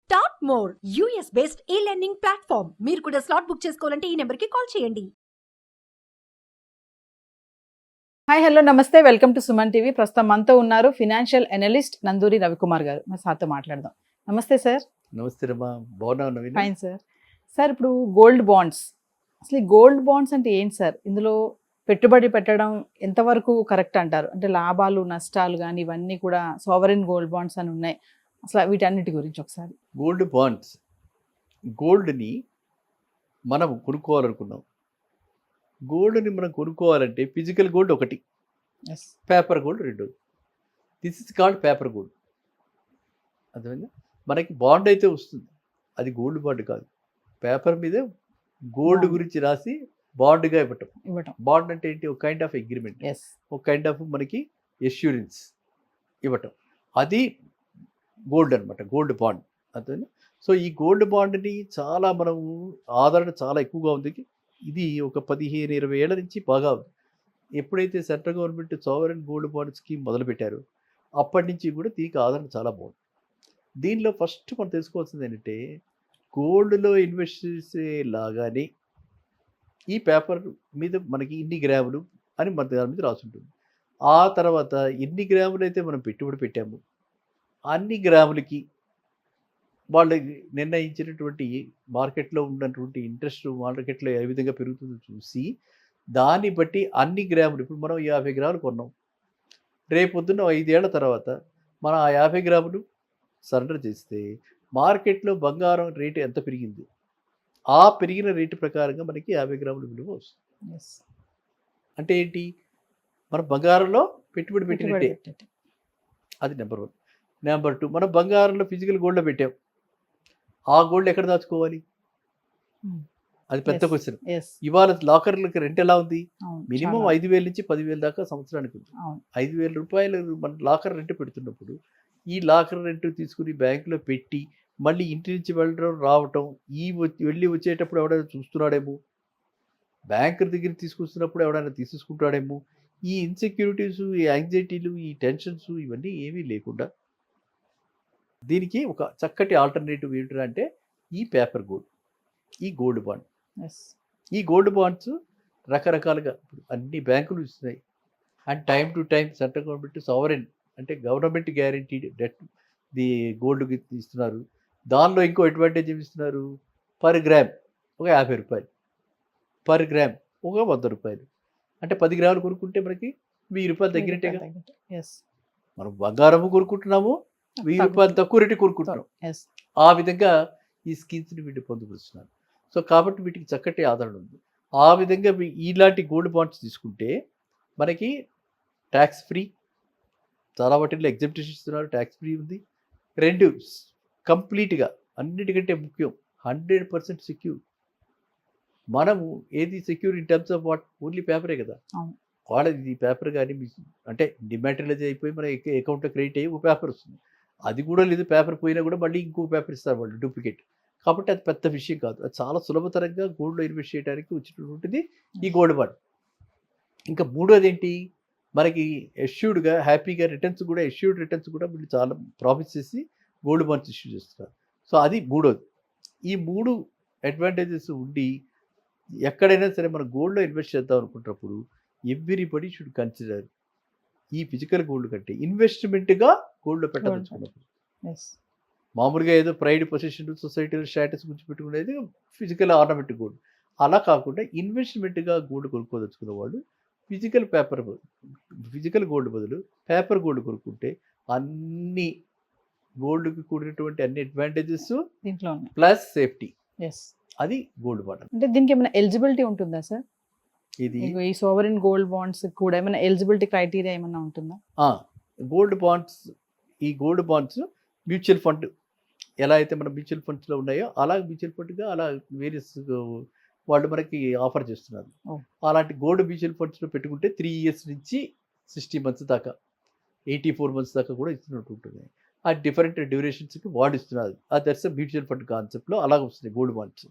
Start more US based ఈ learning platform. మీరు కూడా స్లాట్ బుక్ చేసుకోవాలంటే ఈ నెంబర్కి కాల్ చేయండి. హాయ్ హలో నమస్తే, వెల్కమ్ టు సుమన్ టీవీ. ప్రస్తుతం మనతో ఉన్నారు ఫినాన్షియల్ అనలిస్ట్ నందూరి రవికుమార్ గారు. మరి సార్తో మాట్లాడదాం. నమస్తే సార్. నమస్తే రమ్మా, బాగున్నావు? Fine sir. సార్ ఇప్పుడు గోల్డ్ బాండ్స్, అసలు ఈ గోల్డ్ బాండ్స్ అంటే ఏంటి సార్? ఇందులో పెట్టుబడి పెట్టడం ఎంతవరకు కరెక్ట్ అంటారు? అంటే లాభాలు నష్టాలు కానీ ఇవన్నీ కూడా సావరెన్ గోల్డ్ బాండ్స్ అని ఉన్నాయి. అసలు వీటన్నిటి గురించి ఒకసారి. గోల్డ్ బాండ్స్, గోల్డ్ని మనం కొనుక్కోవాలనుకున్నాం. గోల్డ్ని మనం కొనుక్కోవాలంటే ఫిజికల్ గోల్డ్ ఒకటి, పేపర్ గోల్డ్ రెండోది. This is called paper gold. అర్థమైందా? మనకి బాండ్ అయితే వస్తుంది, అది గోల్డ్ బాండ్ కాదు. పేపర్ మీద గోల్డ్ గురించి రాసి బాండ్గా ఇవ్వటం. బాండ్ అంటే ఏంటి? ఒక కైండ్ ఆఫ్ అగ్రిమెంట్, ఒక కైండ్ ఆఫ్ మనకి ఎష్యూరెన్స్ ఇవ్వటం. అది గోల్డ్ అనమాట, గోల్డ్ బాండ్. అర్థమైందా? సో ఈ గోల్డ్ బాండ్ని చాలా మనము ఆదరణ చాలా ఎక్కువగా ఉంది. ఇది ఒక 15-20 ఏళ్ల నుంచి బాగా ఉంది. ఎప్పుడైతే central government sovereign gold bond scheme మొదలుపెట్టారో అప్పటి నుంచి కూడా దీనికి ఆదరణ చాలా బాగుంది. దీనిలో ఫస్ట్ మనం తెలుసుకోవాల్సింది ఏంటంటే, గోల్డ్లో ఇన్వెస్ట్ చేసేలాగానే ఈ పేపర్ మీద మనకి ఇన్ని గ్రాములు అని మన దాని మీద రాసి ఉంటుంది. ఆ తర్వాత ఎన్ని గ్రాములు అయితే మనం పెట్టుబడి పెట్టాము అన్ని గ్రాములకి వాళ్ళు నిర్ణయించినటువంటి మార్కెట్లో ఉన్నటువంటి ఇంట్రెస్ట్ మార్కెట్లో ఏ విధంగా పెరుగుతుందో చూసి దాన్ని బట్టి అన్ని గ్రాములు, ఇప్పుడు మనం 50 గ్రాములు కొన్నాం, రేపొద్దున 5 ఏళ్ల తర్వాత మనం ఆ 50 గ్రాములు సరెండర్ చేస్తే మార్కెట్లో బంగారం రేటు ఎంత పెరిగింది, ఆ పెరిగిన రేటు ప్రకారంగా మనకి 50 గ్రాముల విలువ వస్తుంది. అంటే ఏంటి? మనం బంగారంలో పెట్టుబడి పెట్టినట్టే. అది నెంబర్ 1. నెంబర్ 2, మనం బంగారంలో ఫిజికల్ గోల్డ్లో పెట్టాం, ఆ గోల్డ్ ఎక్కడ దాచుకోవాలి? అది పెద్ద క్వశ్చన్. ఇవాళ లాకర్లకి రెంట్ ఎలా ఉంది? మినిమం 5,000 నుంచి 10,000 దాకా సంవత్సరానికి ఉంది. 5,000 రూపాయలు మన లాకర్ రెంట్ పెడుతున్నప్పుడు ఈ లాకర్ రెంట్ తీసుకుని బ్యాంకులో పెట్టి మళ్ళీ ఇంటి నుంచి వెళ్ళడం రావటం, వెళ్ళి వచ్చేటప్పుడు ఎవడైనా చూస్తున్నాడేమో, బ్యాంకు దగ్గర తీసుకొస్తున్నప్పుడు ఎవడైనా తీసుకుంటాడేమో, ఈ ఇన్సెక్యూరిటీస్, ఈ యాంగ్జైటీలు, ఈ టెన్షన్స్ ఇవన్నీ ఏమీ లేకుండా దీనికి ఒక చక్కటి ఆల్టర్నేటివ్ ఏంటంటే అంటే ఈ పేపర్ గోల్డ్, ఈ గోల్డ్ బాండ్. ఈ గోల్డ్ బాండ్స్ రకరకాలుగా అన్ని బ్యాంకులు ఇస్తున్నాయి. And time to time central government sovereign అంటే government guaranteed debt the gold ఇస్తున్నారు. దానిలో ఇంకో అడ్వాంటేజ్ ఏమి ఇస్తున్నారు? పర్ గ్రామ్ ఒక 50 రూపాయలు, పర్ గ్రామ్ ఒక 100 రూపాయలు. అంటే 10 గ్రాములు కొనుక్కుంటే మనకి 1000 రూపాయలు తగ్గినట్టేగా. మనం బంగారము కొనుక్కుంటున్నాము, 1000 రూపాయలు తక్కువ రేటు కొనుక్కుంటున్నాం. ఆ విధంగా ఈ స్కీమ్స్ని వీటిని పొందుపరుస్తున్నారు. సో కాబట్టి వీటికి చక్కటి ఆదరణ ఉంది. ఆ విధంగా ఇలాంటి గోల్డ్ బాండ్స్ తీసుకుంటే మనకి ట్యాక్స్ ఫ్రీ, చాలా వాటిల్లో ఎగ్జెంప్షన్ ఇస్తున్నారు, ట్యాక్స్ ఫ్రీ ఉంది. 2 కంప్లీట్గా అన్నిటికంటే ముఖ్యం 100% సెక్యూర్. మనము ఏది secure in terms of what? Only పేపరే కదా. వాళ్ళది పేపర్ కానీ అంటే డిమాటరైజ్ అయిపోయి మన అకౌంట్లో క్రెడిట్ అయ్యి ఒక పేపర్ వస్తుంది, అది కూడా లేదు. పేపర్ పోయినా కూడా మళ్ళీ ఇంకో పేపర్ ఇస్తారు వాళ్ళు, డూప్లికేట్. కాబట్టి అది పెద్ద విషయం కాదు. అది చాలా సులభతరంగా గోల్డ్లో ఇన్వెస్ట్ చేయడానికి వచ్చినటువంటిది ఈ గోల్డ్ బాండ్. ఇంకా మూడోది ఏంటి? మనకి ఎష్యూర్డ్గా హ్యాపీగా రిటర్న్స్ కూడా, ఎష్యూర్డ్ రిటర్న్స్ కూడా వీళ్ళు చాలా ప్రాఫిట్స్ చేసి గోల్డ్ బాండ్స్ ఇష్యూ చేస్తున్నారు. సో అది మూడోది. ఈ 3 అడ్వాంటేజెస్ ఉండి ఎక్కడైనా సరే మనం గోల్డ్లో ఇన్వెస్ట్ చేద్దాం అనుకుంటున్నప్పుడు ఎవ్రీబడి షుడ్ కన్సిడర్ ఈ ఫిజికల్ గోల్డ్ కంటే ఇన్వెస్ట్మెంట్గా గోల్డ్లో పెట్టదలుచుకున్నప్పుడు. మామూలుగా ఏదో ప్రైడ్ పొజిషన్ సొసైటీ స్టేటస్ గురించి పెట్టుకునేది ఫిజికల్ ఆర్నమెంట్ గోల్డ్. అలా కాకుండా ఇన్వెస్ట్మెంట్గా గోల్డ్ కొనుక్కోదలుచుకున్న వాళ్ళు ఫిజికల్ గోల్డ్ బదులు పేపర్ గోల్డ్ కొనుక్కుంటే అన్ని గోల్డ్కి కూడినటువంటి అన్ని అడ్వాంటేజెస్ దీంట్లో ప్లస్ సేఫ్టీ. అది గోల్డ్ బాండ్. అంటే దీనికి ఏమైనా ఎలిజిబిలిటీ ఉంటుందా సార్? ఇది ఈ సావరెన్ గోల్డ్ బాండ్స్ కూడా ఏమైనా ఎలిజిబిలిటీ క్రైటీరియా ఏమైనా ఉంటుందా? గోల్డ్ బాండ్స్, ఈ గోల్డ్ బాండ్స్ మ్యూచువల్ ఫండ్ ఎలా అయితే మన మ్యూచువల్ ఫండ్స్లో ఉన్నాయో అలా మ్యూచువల్ ఫండ్గా అలా వేరియస్ వాళ్ళు మనకి ఆఫర్ చేస్తున్నారు. అలాంటి గోల్డ్ మ్యూచువల్ ఫండ్స్లో పెట్టుకుంటే 3 years నుంచి 60 months దాకా, 84 months దాకా కూడా ఇస్తున్నట్టు ఉంటుంది. ఆ డిఫరెంట్ డ్యూరేషన్స్కి వాళ్ళు ఇస్తున్నారు. దట్స్ మ్యూచువల్ ఫండ్ కాన్సెప్ట్లో అలాగ వస్తుంది గోల్డ్ బాండ్స్.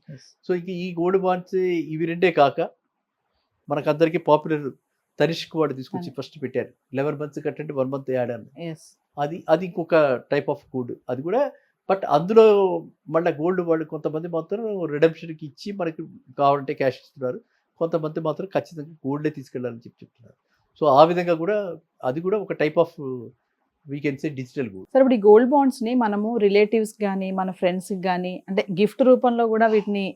సో ఇంక ఈ గోల్డ్ బాండ్స్ ఇవి రెండే కాక మనకందరికీ పాపులర్ తనిష్క్ వాడు తీసుకొచ్చి ఫస్ట్ పెట్టారు. 11 months కట్టండి 1 month యాడ్ అని. అది ఇంకొక టైప్ ఆఫ్ గోల్డ్. అది కూడా బట్ అందులో మళ్ళీ గోల్డ్ వాళ్ళు కొంతమంది మాత్రం రిడెంప్షన్కి ఇచ్చి మనకి కావాలంటే క్యాష్ ఇస్తున్నారు, కొంతమంది మాత్రం ఖచ్చితంగా గోల్డే తీసుకెళ్ళాలని చెప్తున్నారు. సో ఆ విధంగా కూడా అది కూడా ఒక type of we can say digital gold. Sir ఇప్పుడు ఈ గోల్డ్ బాండ్స్ని మనము రిలేటివ్స్ కానీ మన ఫ్రెండ్స్కి కానీ అంటే గిఫ్ట్ రూపంలో కూడా వీటిని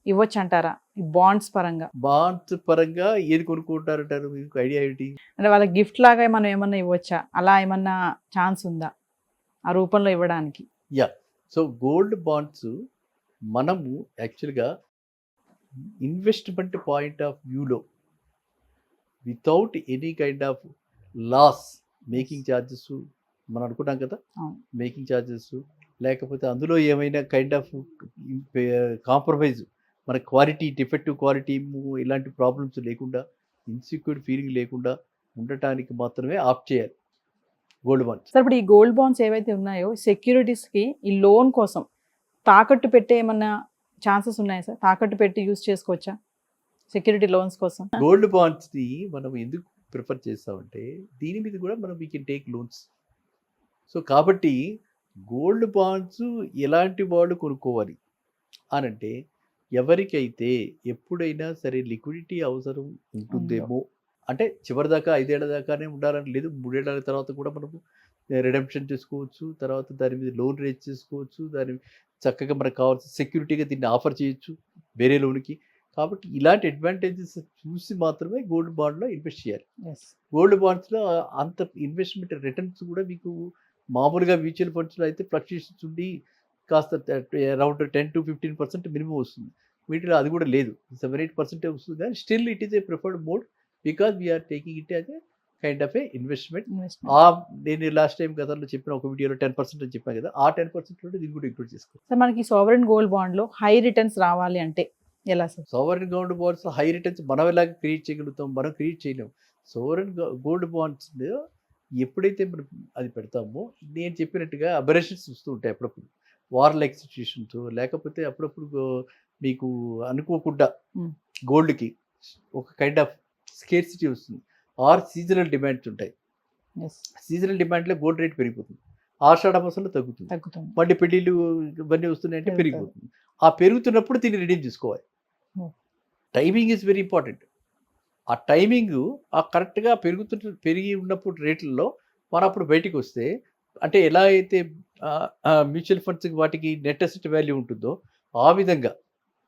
ఇవ్వచ్చు అంటారా ఈ బాండ్స్ పరంగా? బాండ్స్ పరంగా ఏది కొనుక్కుంటారంటారు, మీకు ఐడియా ఏంటి? అంటే వాళ్ళ గిఫ్ట్ లాగా మనం ఏమన్నా ఇవ్వచ్చా, అలా ఏమన్నా ఛాన్స్ ఉందా ఆ రూపంలో ఇవ్వడానికి? యా, సో గోల్డ్ బాండ్స్ మనము యాక్చువల్గా ఇన్వెస్ట్మెంట్ పాయింట్ ఆఫ్ వ్యూలో without any kind of loss, making charges మనం అనుకున్నాం కదా, అవును. మేకింగ్ ఛార్జెస్ లేకపోతే అందులో ఏమైనా కైండ్ ఆఫ్ కాంప్రమైజ్, మన క్వాలిటీ డిఫెక్టివ్ క్వాలిటీ ఇలాంటి ప్రాబ్లమ్స్ లేకుండా, ఇన్సెక్యూర్ ఫీలింగ్ లేకుండా ఉండటానికి మాత్రమే ఆప్ట్ చేయాలి గోల్డ్ బాండ్స్. సార్ ఇప్పుడు ఈ గోల్డ్ బాండ్స్ ఏవైతే ఉన్నాయో సెక్యూరిటీస్కి ఈ లోన్ కోసం తాకట్టు పెట్టే ఏమన్నా ఛాన్సెస్ ఉన్నాయా సార్? తాకట్టు పెట్టి యూజ్ చేసుకోవచ్చా సెక్యూరిటీ లోన్స్ కోసం? గోల్డ్ బాండ్స్ని మనం ఎందుకు ప్రిఫర్ చేస్తామంటే దీని మీద కూడా మనం we can take loans. So కాబట్టి గోల్డ్ బాండ్స్ ఎలాంటి వాళ్ళు కొనుక్కోవాలి అనంటే ఎవరికైతే ఎప్పుడైనా సరే లిక్విడిటీ అవసరం ఉంటుందేమో, అంటే చివరిదాకా 5 ఏళ్ల దాకానే ఉండాలని లేదు, 3 ఏళ్ల తర్వాత కూడా మనము రిడెంప్షన్ చేసుకోవచ్చు, తర్వాత దాని మీద లోన్ రేజ్ చేసుకోవచ్చు, దాని చక్కగా మనకు కావాల్సిన సెక్యూరిటీగా దీన్ని ఆఫర్ చేయొచ్చు వేరే లోన్కి. కాబట్టి ఇలాంటి అడ్వాంటేజెస్ చూసి మాత్రమే గోల్డ్ బాండ్లో ఇన్వెస్ట్ చేయాలి. గోల్డ్ బాండ్స్లో అంత ఇన్వెస్ట్మెంట్ రిటర్న్స్ కూడా మీకు మామూలుగా మ్యూచువల్ ఫండ్స్లో అయితే ఫ్లక్చుయేషన్స్ ఉండి కాస్త అరౌండ్ 10 to 15% మినిమం వస్తుంది. వీటిలో అది కూడా లేదు, 7-8% వస్తుంది. కానీ still it is a preferred mode because we are taking it as a kind of a investment. నేను లాస్ట్ టైం గతంలో చెప్పిన ఒక వీడియోలో 10% అని చెప్పాను కదా, ఆ 10% నుండి దీన్ని కూడా ఇంక్లూడ్ చేసుకోవాలి. సార్ మనకి సావరెన్ గోల్డ్ బాండ్లో హై రిటర్న్స్ రావాలి అంటే ఎలా sir? Sovereign gold bonds high returns మనం ఎలాగ క్రియేట్ చేయగలుగుతాం? మనం క్రియేట్ చేయలేము. సావరెన్ గోల్డ్ బాండ్స్ ఎప్పుడైతే మనం అది పెడతామో నేను చెప్పినట్టుగా అబరేషన్స్ వస్తూ ఉంటాయి అప్పుడప్పుడు, వార్ లైక్ సిచ్యుయేషన్స్, లేకపోతే అప్పుడప్పుడు మీకు అనుకోకుండా గోల్డ్కి ఒక కైండ్ ఆఫ్ స్కేర్సిటీ వస్తుంది, ఆర్ సీజనల్ డిమాండ్స్ ఉంటాయి. సీజనల్ డిమాండ్లో గోల్డ్ రేట్ పెరిగిపోతుంది, ఆషాఢ మాసంలో తగ్గుతుంది, మళ్ళీ పెళ్ళిళ్ళు ఇవన్నీ వస్తున్నాయంటే పెరిగిపోతుంది. ఆ పెరుగుతున్నప్పుడు దీన్ని రిడీమ్ చేసుకోవాలి. Timing is very important. ఆ టైమింగ్ ఆ కరెక్ట్గా పెరిగి ఉన్నప్పుడు రేట్లలో మనం అప్పుడు బయటికి వస్తే, అంటే ఎలా అయితే మ్యూచువల్ ఫండ్స్కి వాటికి నెట్ అసెట్ వాల్యూ ఉంటుందో ఆ విధంగా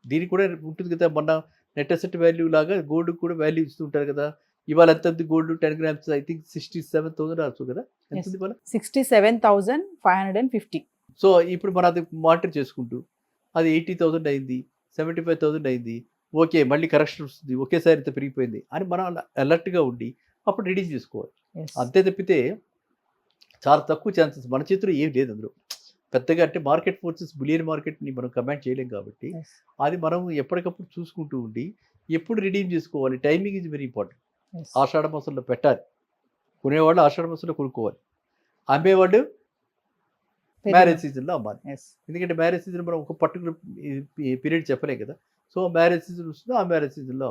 దీనికి కూడా ఉంటుంది కదా. మొన్న నెట్ అసెట్ వాల్యూ లాగా గోల్డ్ కూడా వాల్యూ ఇస్తూ ఉంటారు కదా. ఇవాళ ఎంత గోల్డ్ 10 grams ఐ థింక్ 67,000 రావచ్చు కదా, ఎంత ఉంది ఇవాళ? 67,550. సో ఇప్పుడు మనం అది మానిటర్ చేసుకుంటూ అది 80,000 అయింది, 75,000 అయింది, ఓకే మళ్ళీ కరెక్షన్ వస్తుంది, ఒకేసారి ఇంత పెరిగిపోయింది అని మనం అలర్ట్గా ఉండి అప్పుడు రిడ్యూస్ చేసుకోవాలి. అంతే తప్పితే చాలా తక్కువ ఛాన్సెస్, మన చేతిలో ఏం లేదు అందులో పెద్దగా. అంటే మార్కెట్ ఫోర్సెస్ బులియన్ మార్కెట్ని మనం కమాండ్ చేయలేం కాబట్టి అది మనం ఎప్పటికప్పుడు చూసుకుంటూ ఉండి ఎప్పుడు రిడీమ్ చేసుకోవాలి. Timing is very important. ఆషాఢ మాసంలో పెట్టాలి, కొనేవాళ్ళు ఆషాఢ మాసంలో కొనుక్కోవాలి, అమ్మేవాళ్ళు మ్యారేజ్ సీజన్లో అమ్మాలి. ఎందుకంటే మ్యారేజ్ సీజన్ మనం ఒక పర్టికులర్ పీరియడ్ చెప్పలేం కదా. సో మ్యారేజ్ సీజన్ వస్తుందో ఆ మ్యారేజ్ సీజన్లో,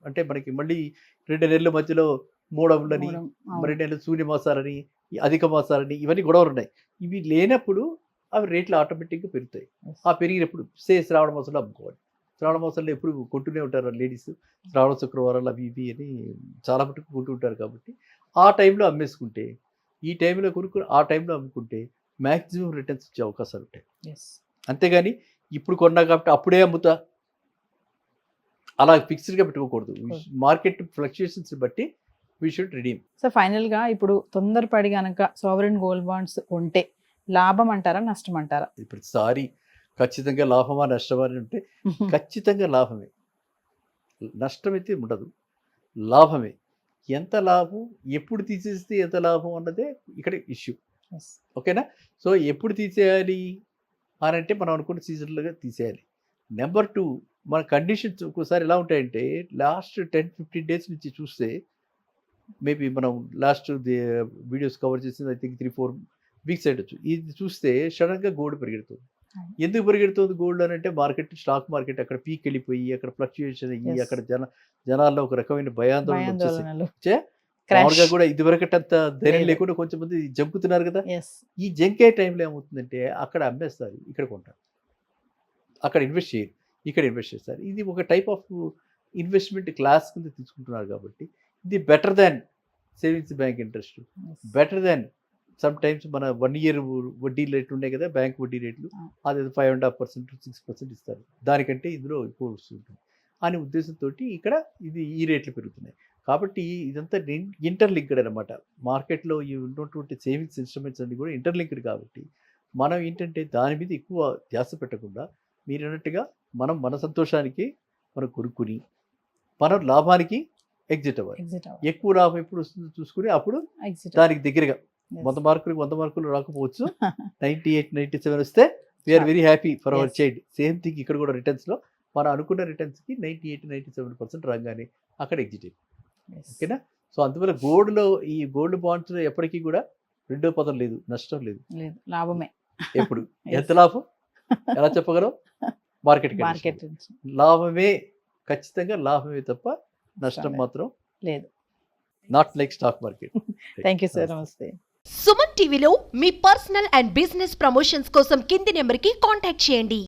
అంటే మనకి మళ్ళీ 2 నెలల మధ్యలో మూడవులని, 2 నెలలు శూన్యమాసాలని, అధిక మాసాలని ఇవన్నీ గొడవలు ఉన్నాయి. ఇవి లేనప్పుడు అవి రేట్లు ఆటోమేటిక్గా పెరుగుతాయి. ఆ పెరిగినప్పుడు శ్రావణ మాసంలో అమ్ముకోవాలి. శ్రావణ మాసంలో ఎప్పుడు కొంటూనే ఉంటారు లేడీస్, శ్రావణ శుక్రవారాలు అవి ఇవి అని చాలా మటుకు కొంటూ ఉంటారు. కాబట్టి ఆ టైంలో అమ్మేసుకుంటే, ఈ టైంలో కొనుక్కుని ఆ టైంలో అమ్ముకుంటే మ్యాక్సిమం రిటర్న్స్ వచ్చే అవకాశాలు ఉంటాయి. అంతేగాని ఇప్పుడు కొన్నా కాబట్టి అప్పుడే అమ్ముతా అలా ఫిక్స్డ్గా పెట్టుకోకూడదు. మార్కెట్ ఫ్లక్చుయేషన్స్ బట్టి వీ షుడ్ రిడీమ్. సో ఫైనల్గా ఇప్పుడు తొందరపడి కనుక సావరెన్ గోల్డ్ బాండ్స్ కొంటే లాభం అంటారా నష్టం అంటారా? ప్రతిసారి ఖచ్చితంగా లాభమా నష్టమా అని ఉంటే ఖచ్చితంగా లాభమే, నష్టం అయితే ఉండదు, లాభమే. ఎంత లాభం, ఎప్పుడు తీసేస్తే ఎంత లాభం అన్నదే ఇక్కడ ఇష్యూ. ఓకేనా? సో ఎప్పుడు తీసేయాలి అని అంటే మనం అనుకున్న సీజన్లుగా తీసేయాలి. నెంబర్ 2, మన కండిషన్స్ ఒక్కోసారి ఎలా ఉంటాయంటే లాస్ట్ 10-15 days నుంచి చూస్తే, మేబీ మనం లాస్ట్ వీడియోస్ కవర్ చేసింది ఐ థింక్ 3-4 weeks అయ్యొచ్చు. ఇది చూస్తే సడన్గా గోల్డ్ పరిగెడుతుంది. ఎందుకు పరిగెడుతుంది గోల్డ్ అని అంటే స్టాక్ మార్కెట్ అక్కడ పీక్ వెళ్ళిపోయి అక్కడ ఫ్లక్చుయేషన్ అయ్యి అక్కడ జనాల్లో ఒక రకమైన భయాందోళన వచ్చే మామూలుగా కూడా ఇదివరకటంత ధైర్యం లేదు. లేకుండా కొంచెం మంది జంకుతున్నారు కదా. ఎస్ ఈ జంకే టైంలో ఏమవుతుందంటే అక్కడ అమ్మేస్తారు, ఇక్కడ కొంటారు, అక్కడ ఇన్వెస్ట్ చేయరు, ఇక్కడ ఇన్వెస్ట్ చేస్తారు. ఇది ఒక టైప్ ఆఫ్ ఇన్వెస్ట్మెంట్ క్లాస్ కింద తీసుకుంటున్నారు కాబట్టి ఇది better than savings bank interest, better than some times మన 1 year వడ్డీ రేట్లు ఉన్నాయి కదా, బ్యాంక్ వడ్డీ రేట్లు, అది 5.5% 6% ఇస్తారు, దానికంటే ఇందులో ఎక్కువ వస్తుంటుంది అనే ఉద్దేశంతో ఇక్కడ ఈ రేట్లు పెరుగుతున్నాయి. కాబట్టి ఇదంతా ఇంటర్లింక్డ్ అనమాట. మార్కెట్లో ఈ ఉన్నటువంటి సేవింగ్స్ ఇన్స్ట్రుమెంట్స్ అన్ని కూడా ఇంటర్లింక్డ్ కాబట్టి మనం ఏంటంటే దాని మీద ఎక్కువ ధ్యాస పెట్టకుండా మీరు అన్నట్టుగా మన సంతోషానికి మనం కొనుక్కుని మనం లాభానికి ఎగ్జిట్ అవ్వాలి. ఎగ్జిట్ ఎక్కువ లాభం ఎప్పుడు వస్తుందో చూసుకుని అప్పుడు ఎగ్జిట్ దానికి దగ్గరగా 100 మార్కులు రాకపోవచ్చు, 98, 97 వస్తే we are very happy for our Yes. Child. Same thing ఇక్కడ కూడా రిటర్న్స్లో మనం అనుకున్న రిటర్న్స్కి 98-97% రాగానే అక్కడ ఎగ్జిట్ అయిపోయింది. ఓకేనా. సో అందువల్ల ఈ గోల్డ్ బాండ్స్లో ఎప్పటికీ కూడా రెండో పదం లేదు, నష్టం లేదు, లేదు, లాభమే. ఎప్పుడు Yes. ఎంత లాభం ఎలా చెప్పగలం? మార్కెట్ మార్కెట్ లాభమే, ఖచ్చితంగా లాభమే తప్ప నష్టం లేదు. మాత్రం లేదు. Not like stock market. Thank you sir, నమస్తే. సుమన్ టీవీలో మీ పర్సనల్ అండ్ బిజినెస్ ప్రమోషన్స్ కోసం కింది నెంబర్కి కాంటాక్ట్ చేయండి.